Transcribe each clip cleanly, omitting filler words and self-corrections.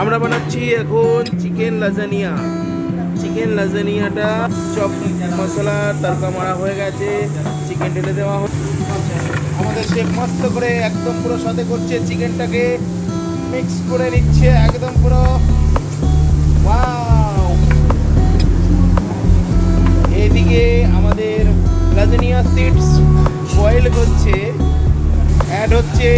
আমরা বানাচ্ছি এখন চিকেন লাজানিয়া। চিকেন লাজানিয়াটা চপ মশলা তড়কা মারা হয়ে গেছে, চিকেন ঢেলে দেওয়া হচ্ছে। আমাদের শেফ মস্ত করে একদম পুরো সাথে করছে, চিকেনটাকে মিক্স করে নিচ্ছে একদম পুরো। ওয়াও! এইদিকে আমাদের লাজানিয়া সিডস বয়েল হচ্ছে, অ্যাড হচ্ছে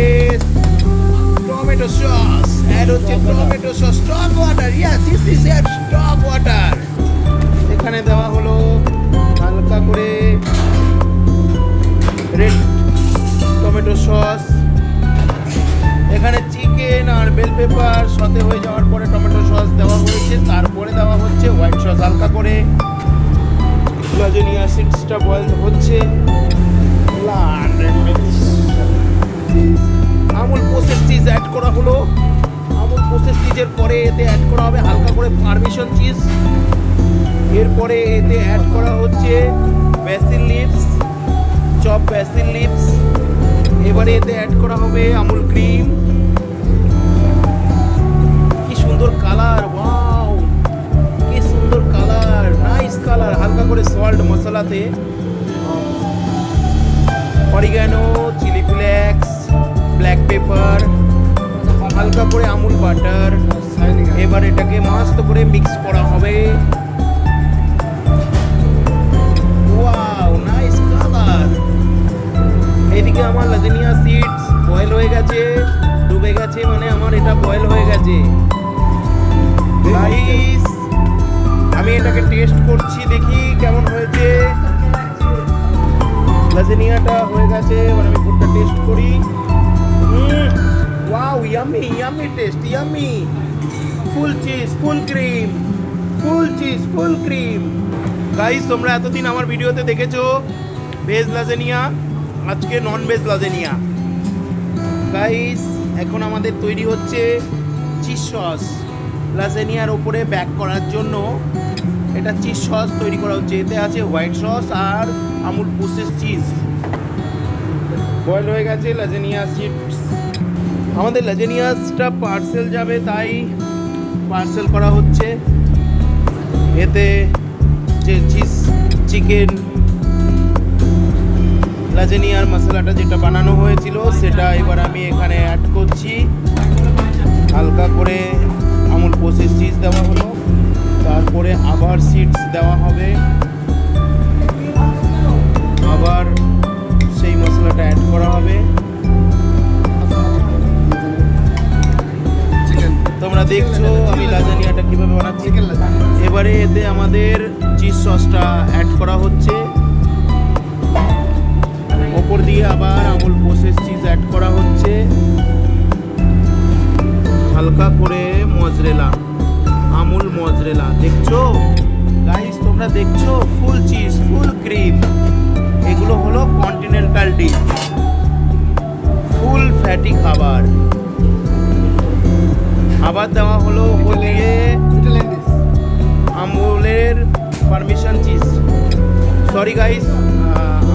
টমেটো সস, অ্যাড হচ্ছে tomato sauce, stock water. Yes, this is at stock water. এখানে দেওয়া হলো হালকা করে রেড টমেটো সস। এখানে চিকেন আর বেল পেপার সাথে হয়ে যাওয়ার পরে টমেটো সস দেওয়া হয়েছে, তারপরে দেওয়া হচ্ছে হোয়াইট সস হালকা করে। লাজানিয়া সিডসটা বয়েল হচ্ছে। আমুল প্রসেস চিজ অ্যাড করা হলো। আমুল প্রসেস চিজের পরে এতে অ্যাড করা হবে হালকা করে পারমিশন চিজ। এরপরে এতে অ্যাড করা হচ্ছে basil leaves, chop basil leaves. এবারে এতে অ্যাড করা হবে আমুল ক্রিম। কি সুন্দর কালার! ওয়াও, কি সুন্দর কালার, নাইস কালার। হালকা করে সল্ট মশলাতে, oregano, chilli flakes, black pepper, হালকা করে আমুল বাটার। এবার এটাকে মস্ত করে মিক্স করা হবে। Wow, nice colour. এদিকে আমার লাজানিয়া সিডস বয়েল হয়ে গেছে, ডুবে গেছে, মানে আমার এটা বয়েল হয়ে গেছে। গাইস, আমি এটাকে টেস্ট করছি, দেখি কেমন হয়েছে। লাজানিয়াটা হয়ে গেছে, এবার আমি ফুডটা টেস্ট করি। Wow, yummy yummy taste, yummy. Full cheese, full cream, full cheese, full cream. Guys, তোমরা এতদিন আমার ভিডিওতে দেখেছো ভেজ লাজানিয়া, আজকে নন ভেজ লাজানিয়া। গাইস, এখন আমাদের তৈরি হচ্ছে চিজ সস। লাজানিয়ার ওপরে ব্যাক করার জন্য এটা চিজ সস তৈরি করা হচ্ছে। এতে আছে হোয়াইট সস আর আমুল প্রসেস চিজ। বয়েল হয়ে গেছে লাজানিয়া চিপস। আমাদের লাজানিয়াসটা পার্সেল যাবে, তাই পার্সেল করা হচ্ছে। এতে যে চিজ চিকেন লাজানিয়ার মশলাটা যেটা বানানো হয়েছিল সেটা এবার আমি এখানে অ্যাড করছি। হালকা করে আমুল প্রসেস চিজ দেওয়া হলো, তারপরে আবার সিডস দেওয়া হবে, আবার সেই মশলাটা অ্যাড করা হবে। তোমরা দেখছো আমি লাজানিয়াটা কিভাবে বানাচ্ছি। এবারে এতে আমাদের চিজ সসটা অ্যাড করা হচ্ছে, ওপর দিয়ে আবার আমুল প্রসেস চিজ অ্যাড করা হচ্ছে, হালকা করে মজরেলা, আমুল মজরেলা। দেখছো গাইস, তোমরা দেখছো ফুল চিজ, ফুল ক্রিম। এগুলো হলো কন্টিনেন্টাল ডিশ, ফুল ফ্যাটি খাবার। আবার দেওয়া হলো ওপর দিয়ে আমুলের পারমিশন চিজ। সরি গাইস,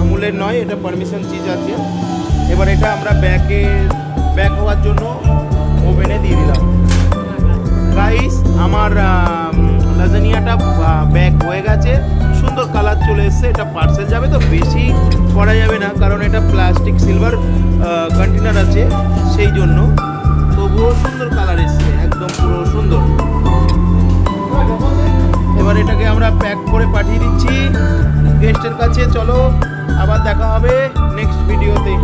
আমুলের নয়, এটা পারমিশন চিজ আছে। এবার এটা আমরা ব্যাক হওয়ার জন্য ওভেনে দিয়ে দিলাম। গাইস, আমার লাজানিয়াটা ব্যাক হয়ে গেছে, সুন্দর কালার চলে এসছে। এটা পার্সেল যাবে তো বেশি করা যাবে না, কারণ এটা প্লাস্টিক সিলভার কন্টেনার আছে, সেই জন্য। তবুও সুন্দর কালার এসছে, একদম পুরো সুন্দর। এবার এটাকে আমরা প্যাক করে পাঠিয়ে দিচ্ছি গেস্টের কাছে। চলো, আবার দেখা হবে নেক্সট ভিডিওতে।